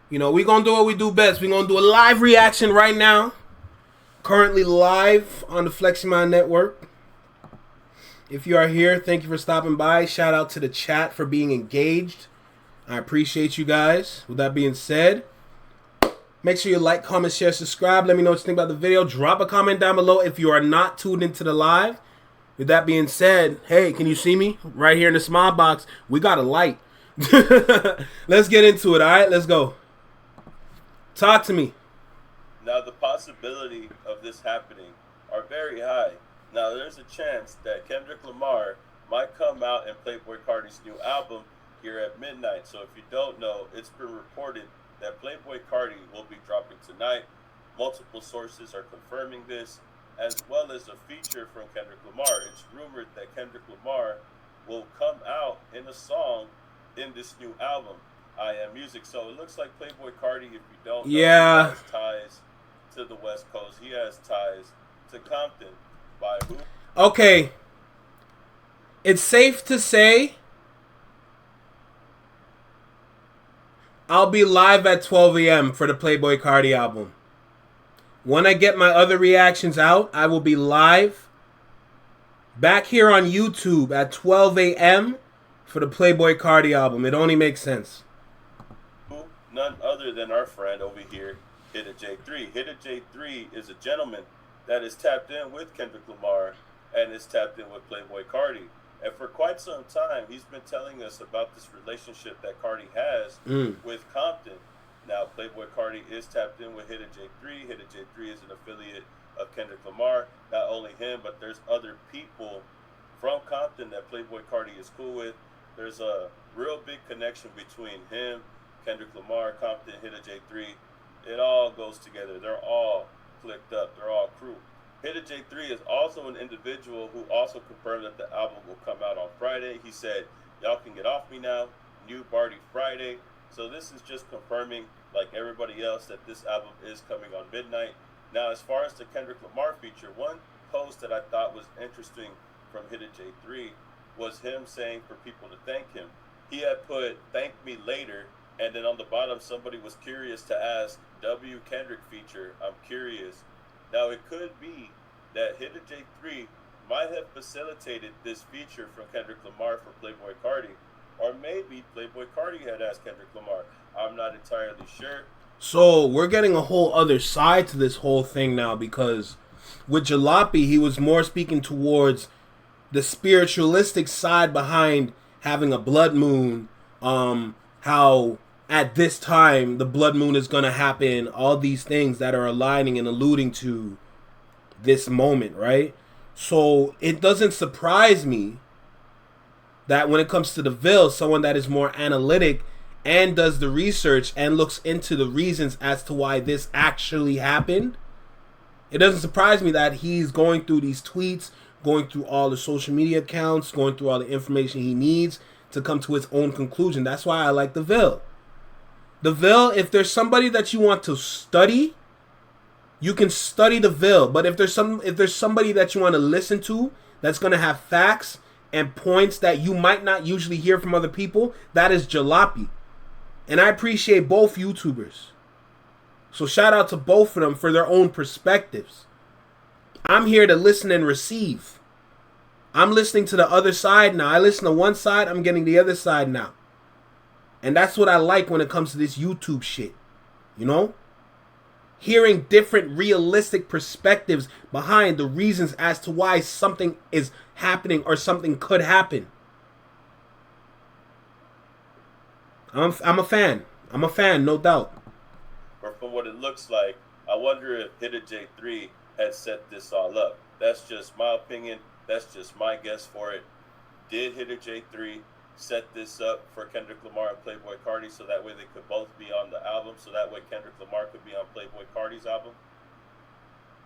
You know, we going to do what we do best. We're going to do a live reaction right now. Currently live on the Fleximon Network. If you are here, thank you for stopping by. Shout out to the chat for being engaged. I appreciate you guys. With that being said, make sure you like, comment, share, subscribe. Let me know what you think about the video. Drop a comment down below if you are not tuned into the live. With that being said, hey, can you see me? Right here in the small box, we got a light. Let's get into it, all right? Let's go. Talk to me. Now, the possibility of this happening are very high. Now, there's a chance that Kendrick Lamar might come out and Playboi Carti's new album here at midnight. So if you don't know, it's been reported that Playboi Carti will be dropping tonight. Multiple sources are confirming this, as well as a feature from Kendrick Lamar. It's rumored that Kendrick Lamar will come out in a song in this new album, I Am Music. So it looks like Playboi Carti, if you don't know, he has ties to the West Coast. He has ties to Compton. By who? Okay. It's safe to say I'll be live at 12 a.m. for the Playboi Carti album. When I get my other reactions out, I will be live back here on YouTube at 12 a.m. for the Playboi Carti album. It only makes sense. None other than our friend over here, Hitta J3. Hitta J3 is a gentleman that is tapped in with Kendrick Lamar and is tapped in with Playboi Carti. And for quite some time, he's been telling us about this relationship that Carti has with Compton. Now, Playboi Carti is tapped in with Hitta J3. Hitta J3 is an affiliate of Kendrick Lamar. Not only him, but there's other people from Compton that Playboi Carti is cool with. There's a real big connection between him, Kendrick Lamar, Compton, Hitta J3. It all goes together. They're all clicked up. They're all crew. Hitta J3 is also an individual who also confirmed that the album will come out on Friday. He said, y'all can get off me now. New Barty Friday. So this is just confirming, like everybody else, that this album is coming on midnight. Now, as far as the Kendrick Lamar feature, one post that I thought was interesting from Hitta J3 was him saying for people to thank him. He had put, thank me later, and then on the bottom, somebody was curious to ask, W Kendrick feature, I'm curious. Now, it could be that Hitta J3 might have facilitated this feature from Kendrick Lamar for Playboi Carti, or maybe Playboi Carti had asked Kendrick Lamar. I'm not entirely sure. So, we're getting a whole other side to this whole thing now, because with Jalopy, he was more speaking towards the spiritualistic side behind having a blood moon, how at this time the blood moon is going to happen, all these things that are aligning and alluding to this moment, right? So it doesn't surprise me that when it comes to the Ville, someone that is more analytic and does the research and looks into the reasons as to why this actually happened, it doesn't surprise me that he's going through these tweets, going through all the social media accounts, going through all the information he needs to come to his own conclusion. That's why I like the Ville. The Ville, if there's somebody that you want to study, you can study the Ville. But if there's somebody that you want to listen to that's going to have facts and points that you might not usually hear from other people, that is Jalopy. And I appreciate both YouTubers. So shout out to both of them for their own perspectives. I'm here to listen and receive. I'm listening to the other side now. I listen to one side, I'm getting the other side now. And that's what I like when it comes to this YouTube shit. You know? Hearing different realistic perspectives behind the reasons as to why something is happening or something could happen. I'm a fan. I'm a fan, no doubt. Or from what it looks like, I wonder if Hitta J3 had set this all up. That's just my opinion. That's just my guess for it. Did Hitta J3 set this up for Kendrick Lamar and Playboi Carti so that way they could both be on the album, so that way Kendrick Lamar could be on Playboi Carti's album?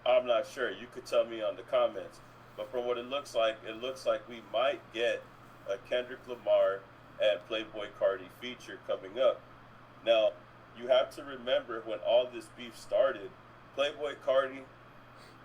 I'm not sure. You could tell me on the comments. But from what it looks like we might get a Kendrick Lamar and Playboi Carti feature coming up. Now, you have to remember when all this beef started, Playboi Carti,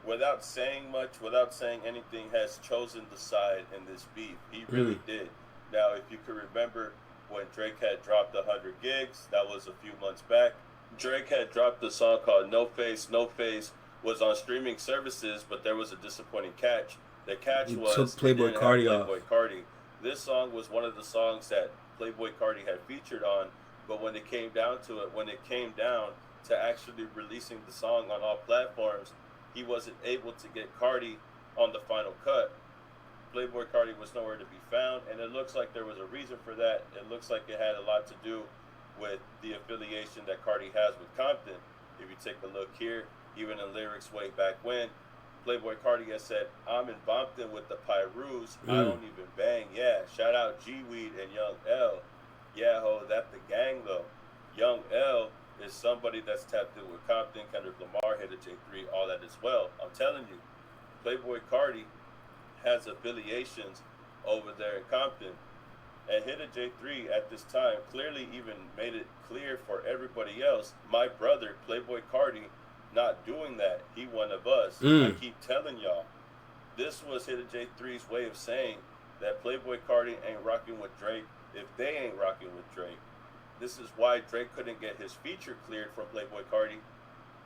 without saying much, without saying anything, has chosen the side in this beef. He really did. Now, if you can remember when Drake had dropped 100 gigs, that was a few months back. Drake had dropped a song called No Face, No Face was on streaming services, but there was a disappointing catch. The catch He was took it Playboi didn't have Carti off. Playboi Carti. This song was one of the songs that Playboi Carti had featured on, but when it came down to it, when it came down to actually releasing the song on all platforms, he wasn't able to get Carti on the final cut. Playboi Carti was nowhere to be found, and it looks like there was a reason for that. It looks like it had a lot to do with the affiliation that Carti has with Compton. If you take a look here, even in lyrics way back when, Playboi Carti has said, I'm in Bompton with the Pyrus, I don't even bang, yeah. Shout out G-Weed and Young L. Yeah, ho, that the gang though. Young L is somebody that's tapped in with Compton, Kendrick Lamar, Hit a J3, all that as well. I'm telling you, Playboi Carti has affiliations over there in Compton. And Hit a J3 at this time clearly even made it clear for everybody else, my brother, Playboi Carti, not doing that. He one of us. I keep telling y'all, this was Hit a J3's way of saying that Playboi Carti ain't rocking with Drake if they ain't rocking with Drake. This is why Drake couldn't get his feature cleared from Playboi Carti,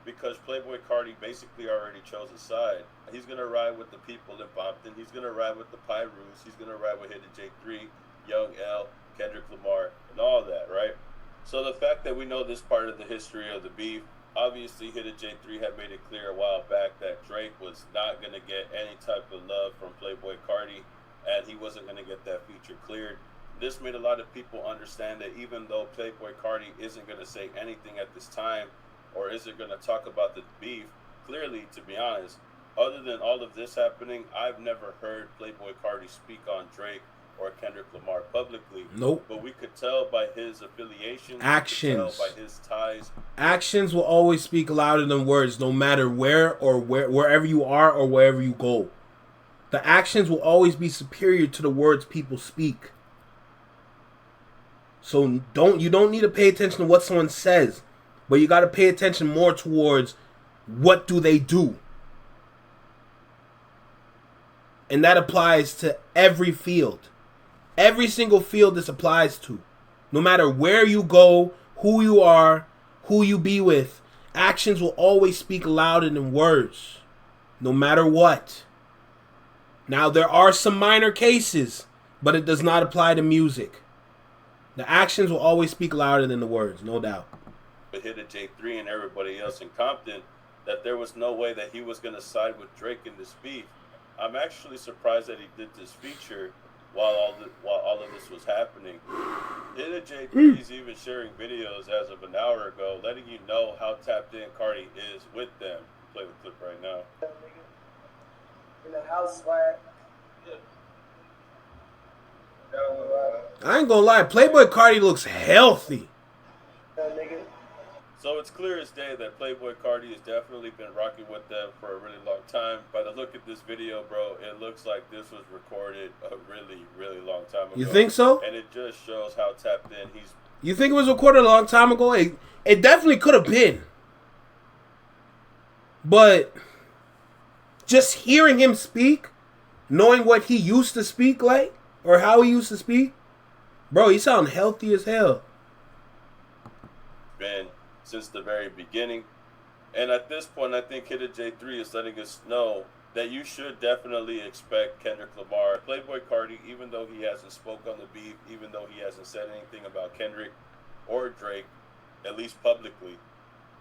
because Playboi Carti basically already chose a side. He's going to ride with the people in Bompton. He's going to ride with the Pyrus. He's going to ride with Hit a J3, Young L, Kendrick Lamar, and all that, right? So the fact that we know this part of the history of the beef, obviously Hit a J3 had made it clear a while back that Drake was not going to get any type of love from Playboi Carti, and he wasn't going to get that feature cleared. This made a lot of people understand that even though Playboi Carti isn't going to say anything at this time, or isn't going to talk about the beef, clearly, to be honest, other than all of this happening, I've never heard Playboi Carti speak on Drake or Kendrick Lamar publicly. Nope. But we could tell by his affiliations, actions, we could tell by his ties. Actions will always speak louder than words, no matter wherever you are or wherever you go. The actions will always be superior to the words people speak. So you don't need to pay attention to what someone says, but you got to pay attention more towards what do they do. And that applies to every field. Every single field this applies to. No matter where you go, who you are, who you be with, actions will always speak louder than words. No matter what. Now, there are some minor cases, but it does not apply to music. The actions will always speak louder than the words, no doubt. But Hit a J3 and everybody else in Compton, that there was no way that he was going to side with Drake in this beef. I'm actually surprised that he did this feature while all of this was happening. Hit a J3 is even sharing videos as of an hour ago, letting you know how tapped in Carti is with them. Play the clip right now. In the house, swag. I ain't gonna lie, Playboi Carti looks healthy. So it's clear as day that Playboi Carti has definitely been rocking with them for a really long time. By the look at this video, bro, it looks like this was recorded a really, really long time ago. You think so? And it just shows how tapped in he's... You think it was recorded a long time ago? It definitely could have been. But just hearing him speak, knowing what he used to speak like, or how he used to speak, bro, he sound healthy as hell. Been since the very beginning. And at this point, I think Hit a J3 is letting us know that you should definitely expect Kendrick Lamar. Playboi Carti, even though he hasn't spoke on the beef, even though he hasn't said anything about Kendrick or Drake, at least publicly,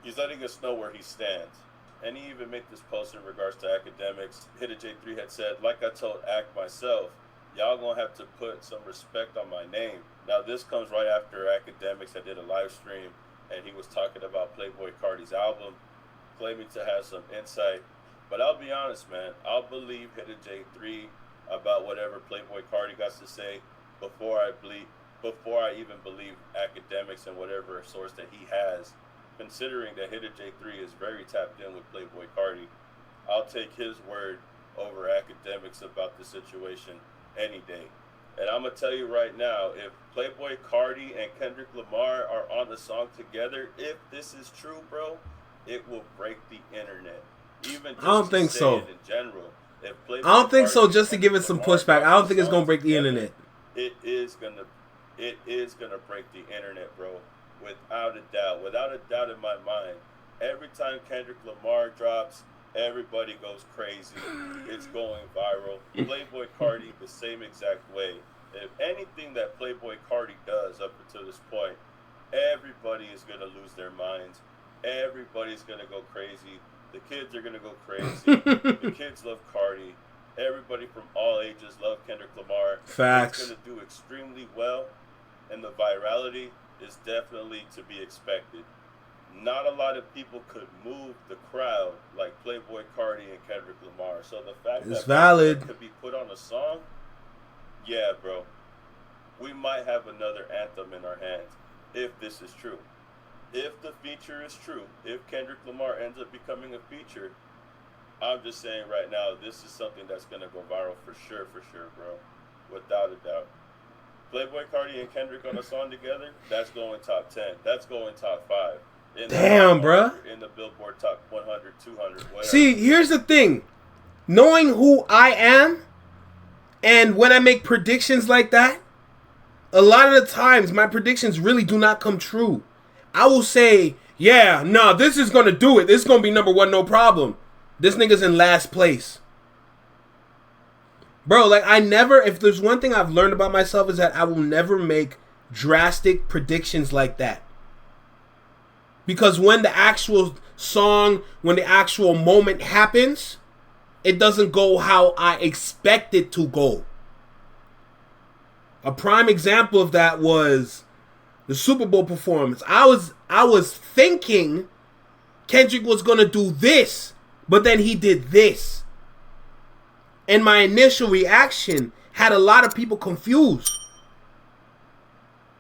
he's letting us know where he stands. And he even made this post in regards to academics. Hit a J3 had said, like I told Act myself, y'all gonna have to put some respect on my name. Now this comes right after academics that did a live stream, and he was talking about Playboi Carti's album, claiming to have some insight. But I'll be honest, man, I'll believe Hit a J3 about whatever Playboi Carti got to say before I even believe academics and whatever source that he has, considering that Hit a J3 is very tapped in with Playboi Carti. I'll take his word over academics about the situation any day. And I'm going to tell you right now, if Playboi Carti and Kendrick Lamar are on the song together, if this is true, bro, it will break the internet. Even just I don't think so. In general, if I don't think so. Just to give it some pushback, I don't think it's gonna break the internet. It is gonna break the internet, bro. without a doubt in my mind. Every time Kendrick Lamar drops, everybody goes crazy. It's going viral. Playboi Carti, the same exact way. If anything that Playboi Carti does up until this point, everybody is going to lose their minds. Everybody's going to go crazy. The kids are going to go crazy. The kids love Carti. Everybody from all ages love Kendrick Lamar. Facts. It's going to do extremely well, and the virality is definitely to be expected. Not a lot of people could move the crowd like Playboi Carti and Kendrick Lamar. So the fact it's that valid could be put on a song, yeah, bro. We might have another anthem in our hands if this is true. If the feature is true, if Kendrick Lamar ends up becoming a feature, I'm just saying right now, this is something that's going to go viral for sure, bro. Without a doubt. Playboi Carti and Kendrick on a song together, that's going top 10. That's going top 5. Damn, bruh. In the Billboard top 100, 200, whatever. See, here's the thing. Knowing who I am, and when I make predictions like that, a lot of the times my predictions really do not come true. I will say, yeah, no, this is going to do it. This is going to be number 1, no problem. This nigga's in last place. Bro, like if there's one thing I've learned about myself is that I will never make drastic predictions like that. Because when the actual song, when the actual moment happens, it doesn't go how I expect it to go. A prime example of that was the Super Bowl performance. I was thinking Kendrick was going to do this, but then he did this. And my initial reaction had a lot of people confused.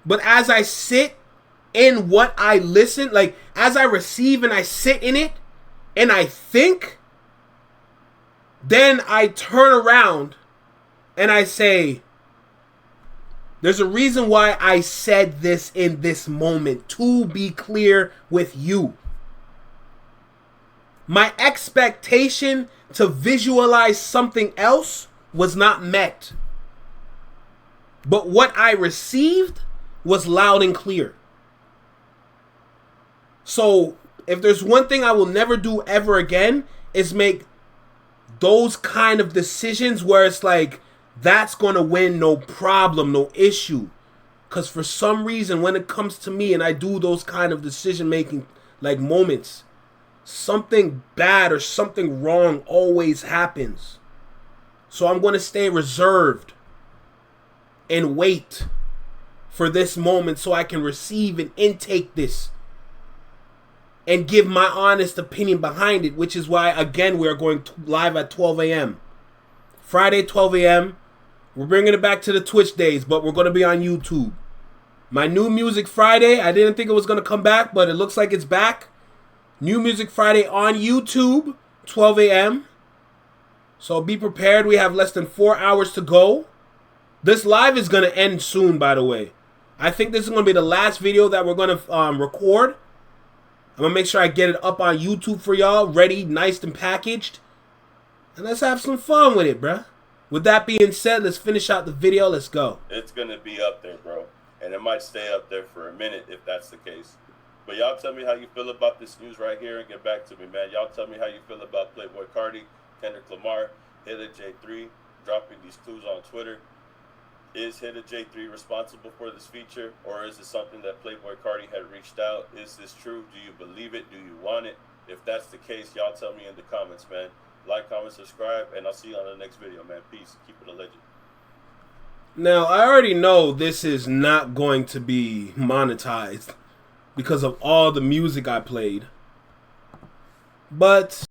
But as I sit in what I listen, like as I receive and I sit in it and I think, then I turn around and I say, there's a reason why I said this in this moment, to be clear with you. My expectation to visualize something else was not met. But what I received was loud and clear. So, if there's one thing I will never do ever again, is make those kind of decisions where it's like, that's going to win, no problem, no issue. Because for some reason, when it comes to me and I do those kind of decision-making like moments, something bad or something wrong always happens. So I'm going to stay reserved and wait for this moment so I can receive and intake this and give my honest opinion behind it, which is why, again, we are going live at 12 a.m. Friday, 12 a.m. We're bringing it back to the Twitch days, but we're going to be on YouTube. My New Music Friday, I didn't think it was going to come back, but it looks like it's back. New Music Friday on YouTube, 12 a.m. So be prepared. We have less than 4 hours to go. This live is going to end soon, by the way. I think this is going to be the last video that we're going to record. I'm going to make sure I get it up on YouTube for y'all, ready, nice and packaged. And let's have some fun with it, bruh. With that being said, let's finish out the video. Let's go. It's going to be up there, bro. And it might stay up there for a minute if that's the case. But y'all tell me how you feel about this news right here and get back to me, man. Y'all tell me how you feel about Playboi Carti, Kendrick Lamar, Hitta J3 dropping these clues on Twitter. Is Hitta J3 responsible for this feature, or is it something that Playboi Carti had reached out? Is this true? Do you believe it? Do you want it? If that's the case, y'all tell me in the comments, man. Like, comment, subscribe, and I'll see you on the next video, man. Peace. Keep it a legend. Now, I already know this is not going to be monetized because of all the music I played. But